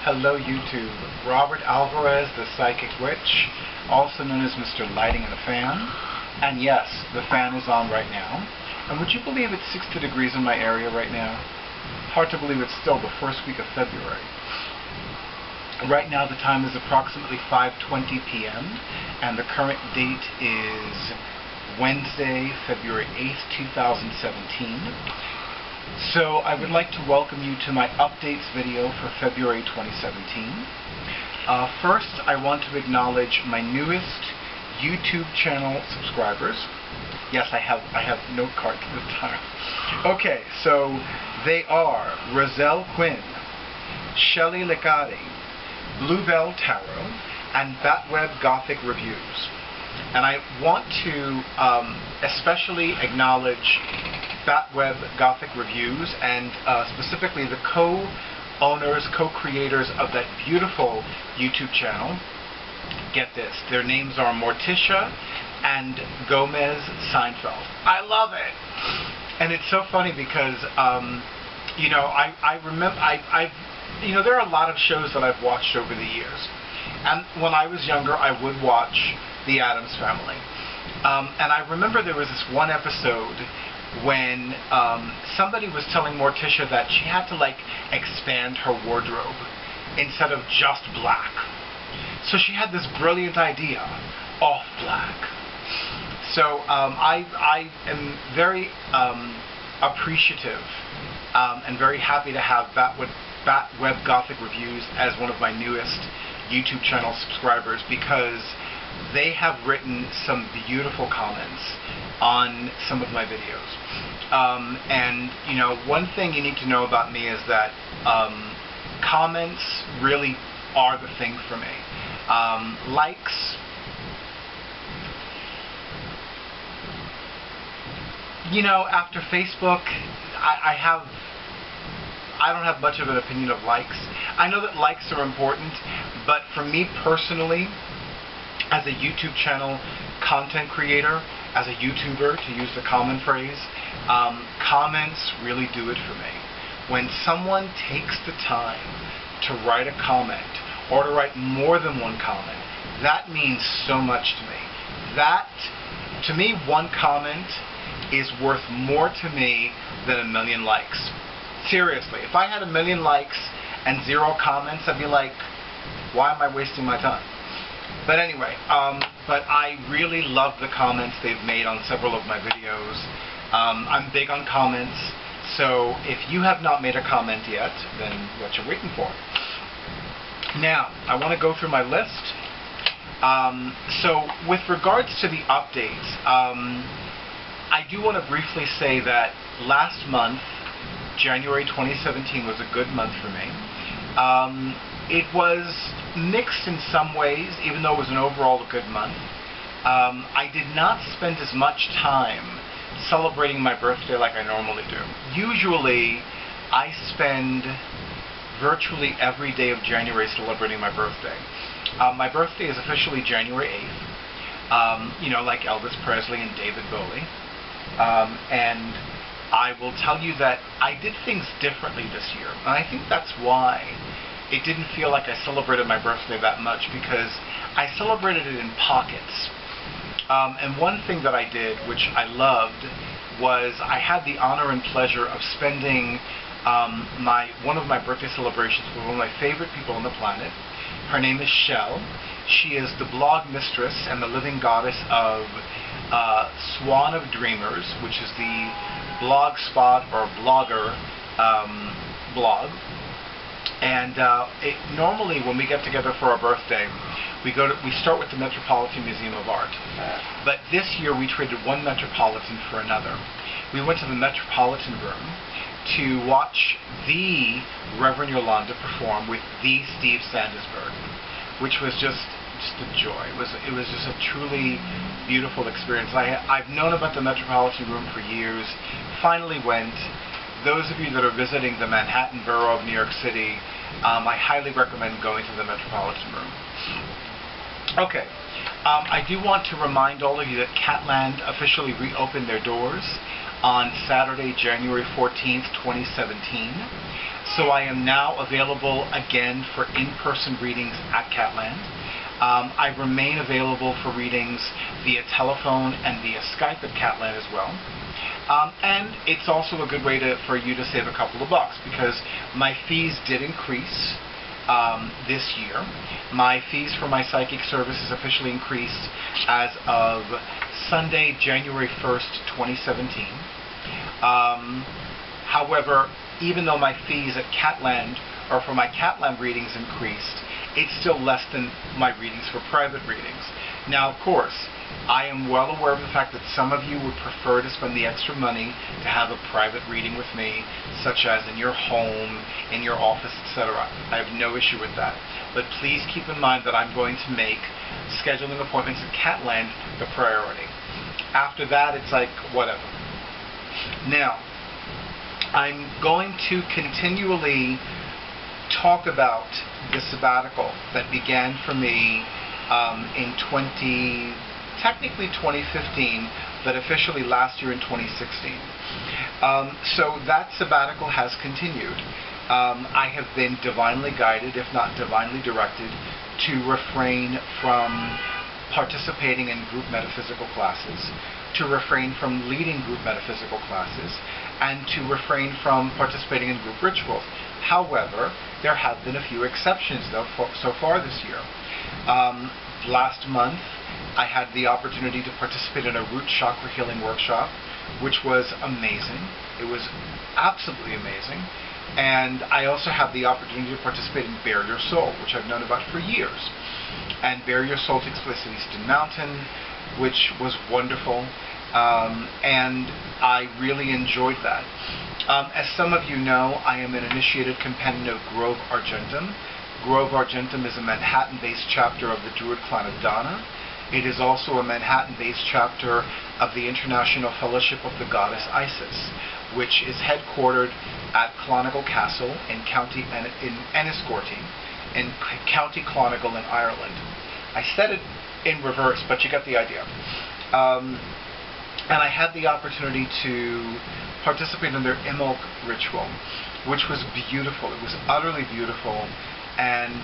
Hello YouTube. Robert Alvarez, the Psychic Witch, also known as Mr. Lighting and the Fan. And yes, the fan is on right now. And would you believe it's 60 degrees in my area right now? Hard to believe it's still the first week of February. Right now the time is approximately 5:20 p.m. and the current date is Wednesday, February 8th, 2017. So I would like to welcome you to my updates video for February 2017. First, I want to acknowledge my newest YouTube channel subscribers. Yes, I have note cards this time. Okay, so they are Roselle Quinn, Shelley Licati, Bluebell Tarot, and Batweb Gothic Reviews. And I want to especially acknowledge Batweb Gothic Reviews and specifically the co-owners, co-creators of that beautiful YouTube channel. Get this, their names are Morticia and Gomez Seinfeld. I love it! And it's so funny because, I remember, there are a lot of shows that I've watched over the years. And when I was younger, I would watch The Addams Family. And I remember there was this one episode when somebody was telling Morticia that she had to expand her wardrobe instead of just black. So she had this brilliant idea, off black. So I am very appreciative and very happy to have Batweb Gothic Reviews as one of my newest YouTube channel subscribers, because they have written some beautiful comments on some of my videos. And one thing you need to know about me is that comments really are the thing for me. Likes, after Facebook, I don't have much of an opinion of likes. I know that likes are important, but for me personally, as a YouTube channel content creator, as a YouTuber, to use the common phrase, comments really do it for me. When someone takes the time to write a comment, or to write more than one comment, that means so much to me. That, to me, one comment is worth more to me than 1 million likes. Seriously, if I had 1 million likes and 0 comments, I'd be like, why am I wasting my time? But anyway, but I really love the comments they've made on several of my videos. I'm big on comments, so if you have not made a comment yet, then what you're waiting for? Now, I want to go through my list. So with regards to the updates, I do want to briefly say that last month, January 2017, was a good month for me. It was mixed in some ways, even though it was an overall good month. I did not spend as much time celebrating my birthday like I normally do. Usually, I spend virtually every day of January celebrating my birthday. My birthday is officially January 8th, like Elvis Presley and David Bowie. And I will tell you that I did things differently this year. And I think that's why it didn't feel like I celebrated my birthday that much, because I celebrated it in pockets. And one thing that I did, which I loved, was I had the honor and pleasure of spending one of my birthday celebrations with one of my favorite people on the planet. Her name is Shell. She is the blog mistress and the living goddess of Swan of Dreamers, which is the blogspot or blogger blog. And normally when we get together for our birthday, we start with the Metropolitan Museum of Art. But this year we traded one Metropolitan for another. We went to the Metropolitan Room to watch the Reverend Yolanda perform with the Steve Sandisberg, which was just a joy. It was just a truly beautiful experience. I've known about the Metropolitan Room for years. Finally went. Those of you that are visiting the Manhattan borough of New York City, I highly recommend going to the Metropolitan Room. Okay, I do want to remind all of you that Catland officially reopened their doors on Saturday, January 14th, 2017. So I am now available again for in-person readings at Catland. I remain available for readings via telephone and via Skype at Catland as well. And it's also a good way for you to save a couple of bucks, because my fees did increase this year. My fees for my psychic services officially increased as of Sunday, January 1st, 2017. However, even though my fees at Catland or for my Catland readings increased, it's still less than my readings for private readings. Now, of course, I am well aware of the fact that some of you would prefer to spend the extra money to have a private reading with me, such as in your home, in your office, etc. I have no issue with that. But please keep in mind that I'm going to make scheduling appointments at Catland the priority. After that, it's like, whatever. Now, I'm going to continually talk about the sabbatical that began for me in technically 2015, but officially last year in 2016. So that sabbatical has continued. I have been divinely guided, if not divinely directed, to refrain from participating in group metaphysical classes, to refrain from leading group metaphysical classes, and to refrain from participating in group rituals. However, there have been a few exceptions, though, so far this year. Last month, I had the opportunity to participate in a root chakra healing workshop, which was amazing. It was absolutely amazing. And I also had the opportunity to participate in Bare Your Soul, which I've known about for years. And Bare Your Soul takes place at Easton Mountain, which was wonderful. And I really enjoyed that. As some of you know, I am an initiated companion of Grove Argentum. Grove Argentum is a Manhattan-based chapter of the Druid clan of Dana. It is also a Manhattan-based chapter of the International Fellowship of the Goddess Isis, which is headquartered at Clonical Castle in Enniscorthy, in County Clonical in Ireland. I said it in reverse, but you get the idea. And I had the opportunity to participate in their Imbolc ritual, which was beautiful. It was utterly beautiful. And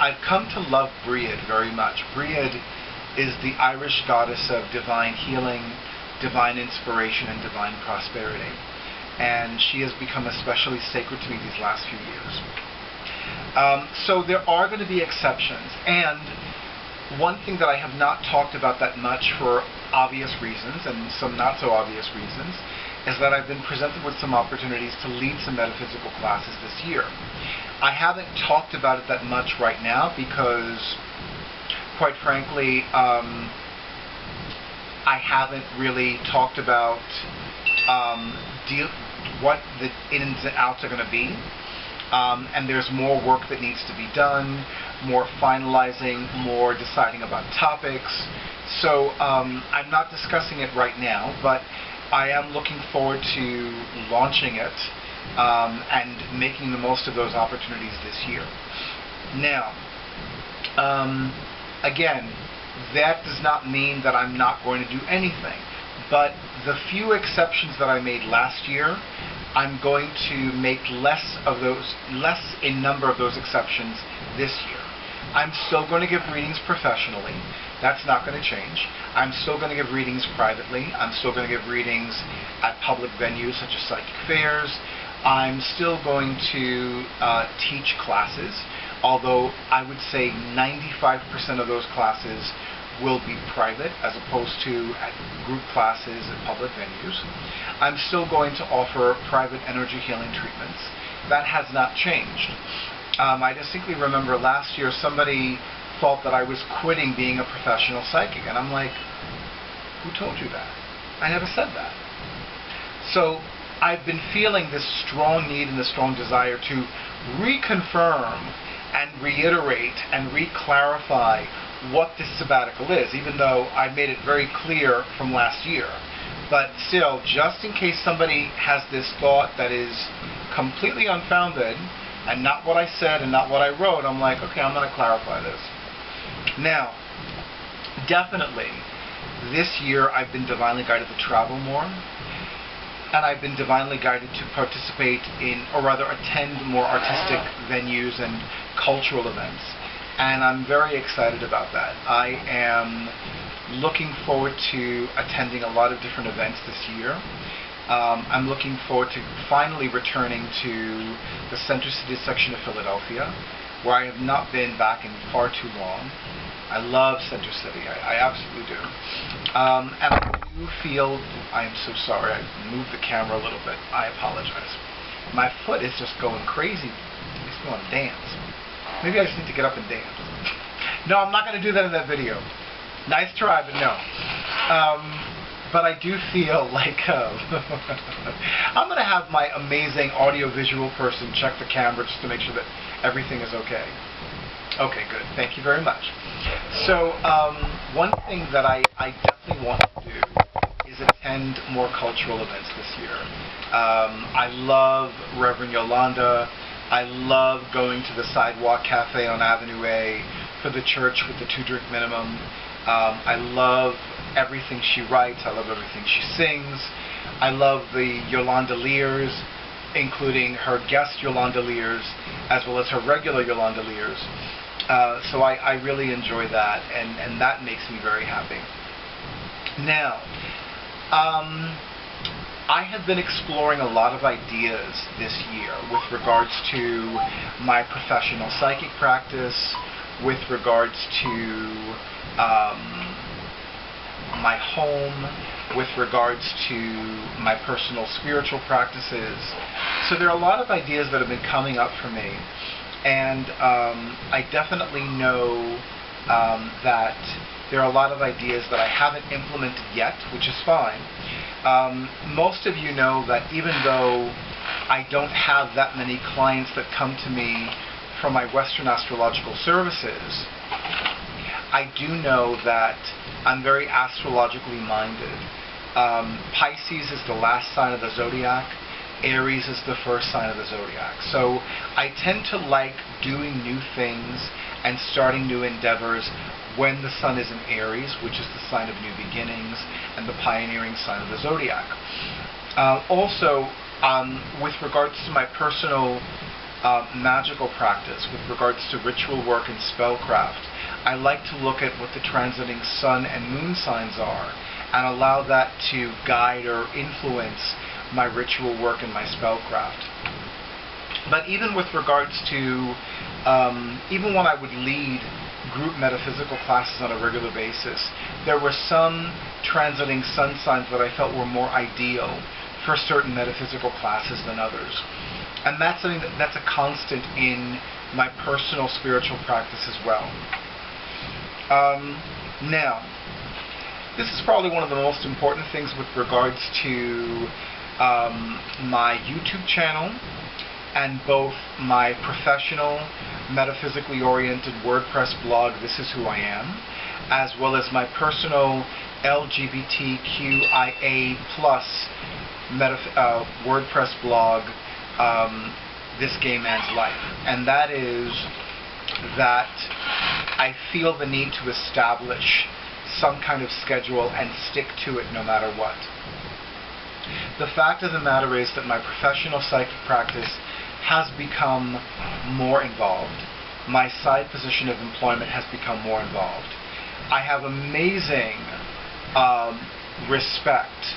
I've come to love Briad very much. Briad is the Irish goddess of divine healing, divine inspiration, and divine prosperity. And she has become especially sacred to me these last few years. So there are going to be exceptions. And one thing that I have not talked about that much for obvious reasons, and some not so obvious reasons, is that I've been presented with some opportunities to lead some metaphysical classes this year. I haven't talked about it that much right now because, quite frankly, I haven't really talked about what the ins and outs are going to be. And there's more work that needs to be done, more finalizing, more deciding about topics. So I'm not discussing it right now, but I am looking forward to launching it and making the most of those opportunities this year. Now, again, that does not mean that I'm not going to do anything, but the few exceptions that I made last year, I'm going to make less in number of those exceptions this year. I'm still going to give readings professionally. That's not going to change. I'm still going to give readings privately. I'm still going to give readings at public venues such as psychic fairs. I'm still going to teach classes, although I would say 95% of those classes will be private as opposed to at group classes at public venues. I'm still going to offer private energy healing treatments. That has not changed. I distinctly remember last year somebody thought that I was quitting being a professional psychic, and I'm like, who told you that? I never said that. So I've been feeling this strong need and this strong desire to reconfirm and reiterate and re-clarify what this sabbatical is, even though I made it very clear from last year. But still, just in case somebody has this thought that is completely unfounded and not what I said and not what I wrote, I'm like, okay, I'm going to clarify this. Now, definitely, this year I've been divinely guided to travel more. and I've been divinely guided to participate in, or rather attend, more artistic venues and cultural events. And I'm very excited about that. I am looking forward to attending a lot of different events this year. I'm looking forward to finally returning to the Center City section of Philadelphia, where I have not been back in far too long. I love Center City. I absolutely do. And I do feel, I am so sorry, I moved the camera a little bit. I apologize. My foot is just going crazy. It makes me want to dance. Maybe I just need to get up and dance. No, I'm not going to do that in that video. Nice try, but no. But I do feel like I'm going to have my amazing audio-visual person check the camera just to make sure that everything is okay. Okay, good. Thank you very much. So, one thing that I definitely want to do is attend more cultural events this year. I love Reverend Yolanda. I love going to the Sidewalk Cafe on Avenue A for the church with the 2-drink minimum. I love everything she writes. I love everything she sings. I love the Yolanda Lears, including her guest Yolanda Lears, as well as her regular Yolanda Lears. So I really enjoy that, and that makes me very happy. Now, I have been exploring a lot of ideas this year with regards to my professional psychic practice, with regards to my home, with regards to my personal spiritual practices. So there are a lot of ideas that have been coming up for me. And I definitely know that there are a lot of ideas that I haven't implemented yet, which is fine. Most of you know that even though I don't have that many clients that come to me from my Western astrological services, I do know that I'm very astrologically minded. Pisces is the last sign of the zodiac. Aries is the first sign of the zodiac. So I tend to like doing new things and starting new endeavors when the sun is in Aries, which is the sign of new beginnings and the pioneering sign of the zodiac. Also, with regards to my personal magical practice, with regards to ritual work and spellcraft, I like to look at what the transiting sun and moon signs are and allow that to guide or influence my ritual work and my spellcraft. But even with regards to, even when I would lead group metaphysical classes on a regular basis, there were some transiting sun signs that I felt were more ideal for certain metaphysical classes than others. And that's something that's a constant in my personal spiritual practice as well. Now, this is probably one of the most important things with regards to my YouTube channel and both my professional, metaphysically oriented WordPress blog, This Is Who I Am, as well as my personal LGBTQIA+ WordPress blog, This Gay Man's Life. And that is that I feel the need to establish some kind of schedule and stick to it no matter what. The fact of the matter is that my professional psychic practice has become more involved. My side position of employment has become more involved. I have amazing respect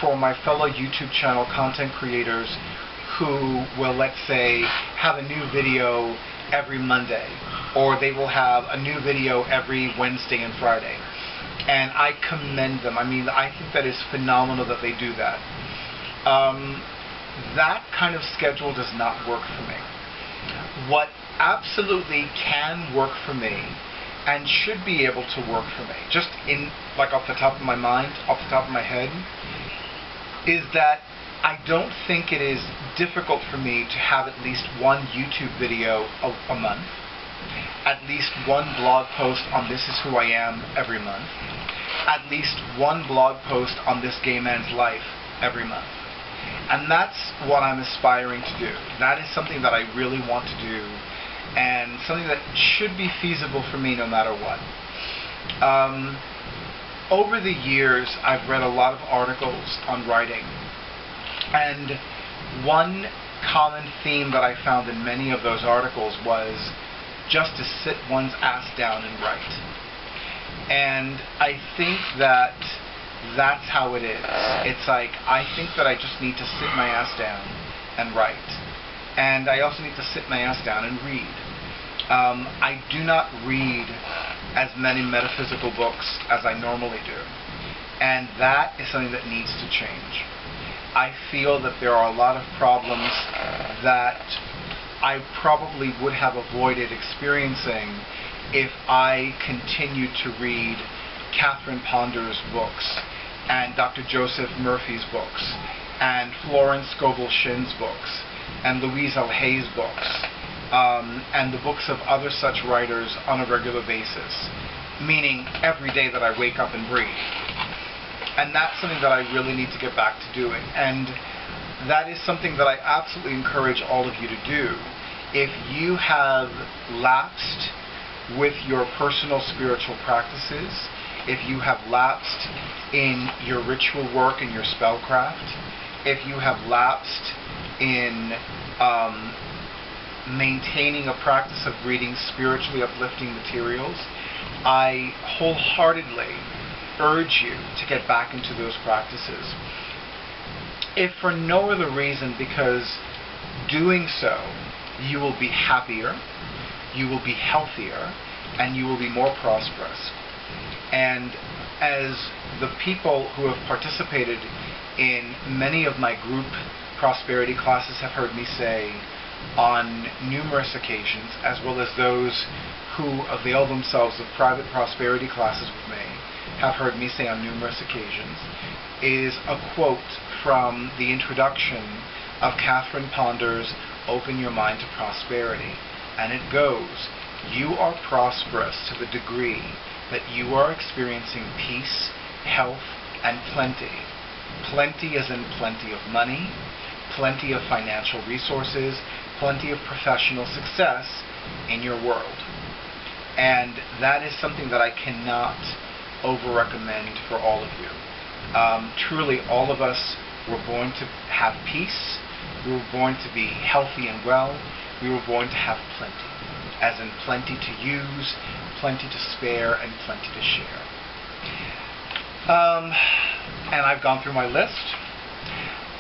for my fellow YouTube channel content creators who will, let's say, have a new video every Monday, or they will have a new video every Wednesday and Friday. And I commend them. I mean, I think that is phenomenal that they do that. That kind of schedule does not work for me. What absolutely can work for me and should be able to work for me, just in, like, off the top of my mind, off the top of my head, is that I don't think it is difficult for me to have at least one YouTube video a month, at least one blog post on This Is Who I Am every month, at least one blog post on This Gay Man's Life every month. And that's what I'm aspiring to do. That is something that I really want to do, and something that should be feasible for me no matter what. Over the years, I've read a lot of articles on writing, And one common theme that I found in many of those articles was just to sit one's ass down and write. And I think that that's how it is. It's like, I think that I just need to sit my ass down and write. And I also need to sit my ass down and read. I do not read as many metaphysical books as I normally do. And that is something that needs to change. I feel that there are a lot of problems that I probably would have avoided experiencing if I continued to read Catherine Ponder's books and Dr. Joseph Murphy's books and Florence Scovel Shinn's books and Louise L. Hay's books and the books of other such writers on a regular basis, meaning every day that I wake up and breathe. And that's something that I really need to get back to doing. And that is something that I absolutely encourage all of you to do. If you have lapsed with your personal spiritual practices, if you have lapsed in your ritual work and your spellcraft, if you have lapsed in maintaining a practice of reading spiritually uplifting materials, I wholeheartedly urge you to get back into those practices. If for no other reason, because doing so, you will be happier, you will be healthier, and you will be more prosperous. And as the people who have participated in many of my group prosperity classes have heard me say on numerous occasions, as well as those who avail themselves of private prosperity classes with me have heard me say on numerous occasions, is a quote from the introduction of Catherine Ponder's Open Your Mind to Prosperity. And it goes, you are prosperous to the degree that you are experiencing peace, health, and plenty. Plenty as in plenty of money, plenty of financial resources, plenty of professional success in your world. And that is something that I cannot over-recommend for all of you. Truly, all of us were born to have peace. We were born to be healthy and well. We were born to have plenty, as in plenty to use, plenty to spare, and plenty to share. And I've gone through my list.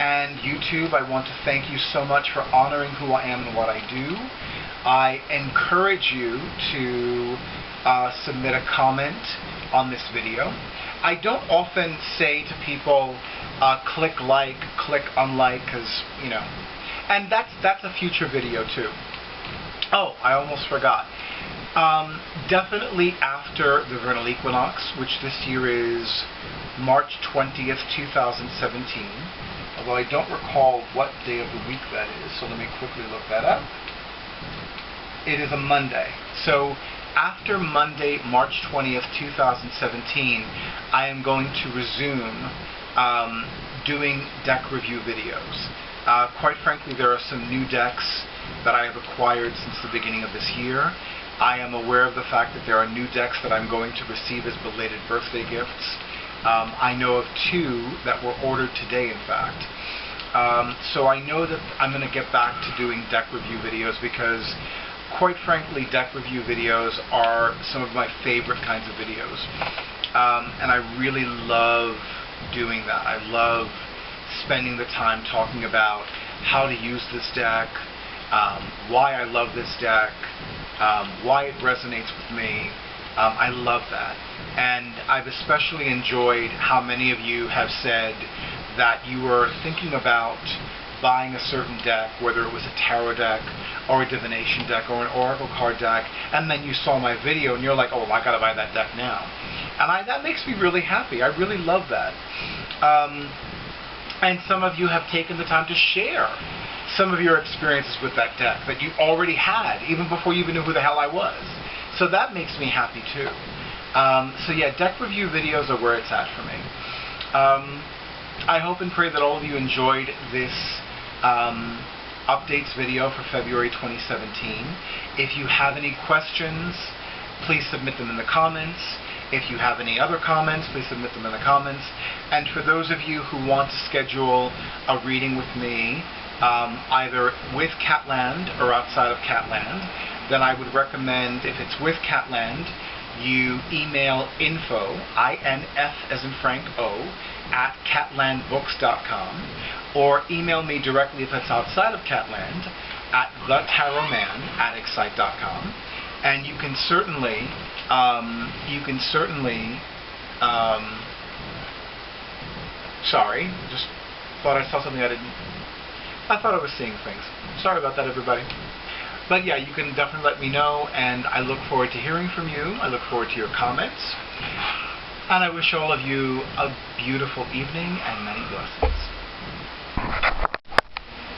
And YouTube, I want to thank you so much for honoring who I am and what I do. I encourage you to submit a comment on this video. I don't often say to people, click like, click unlike, because, you know, and that's a future video too. Oh, I almost forgot. Definitely after the vernal equinox, which this year is March 20th, 2017, although I don't recall what day of the week that is, so let me quickly look that up. It is a Monday. So after Monday, March 20th, 2017, I am going to resume doing deck review videos. Quite frankly, there are some new decks that I have acquired since the beginning of this year. I am aware of the fact that there are new decks that I'm going to receive as belated birthday gifts. I know of two that were ordered today, in fact. So I know that I'm going to get back to doing deck review videos because, quite frankly, deck review videos are some of my favorite kinds of videos. And I really love doing that. I love spending the time talking about how to use this deck, why I love this deck, why it resonates with me. I love that. And I've especially enjoyed how many of you have said that you were thinking about buying a certain deck, whether it was a tarot deck or a divination deck or an oracle card deck, and then you saw my video and you're like, oh, I gotta buy that deck now. And that makes me really happy. I really love that. And some of you have taken the time to share some of your experiences with that deck that you already had, even before you even knew who the hell I was. So that makes me happy too. So yeah, deck review videos are where it's at for me. I hope and pray that all of you enjoyed this updates video for February 2017. If you have any questions, please submit them in the comments. If you have any other comments, please submit them in the comments. And for those of you who want to schedule a reading with me, either with Catland or outside of Catland, then I would recommend, if it's with Catland, you email info, INF as in Frank O, at catlandbooks.com, or email me directly if it's outside of Catland at thetarotman@excite.com. And you can certainly, sorry, just thought I saw something I thought I was seeing things. Sorry about that, everybody. But yeah, you can definitely let me know, and I look forward to hearing from you. I look forward to your comments. And I wish all of you a beautiful evening and many blessings.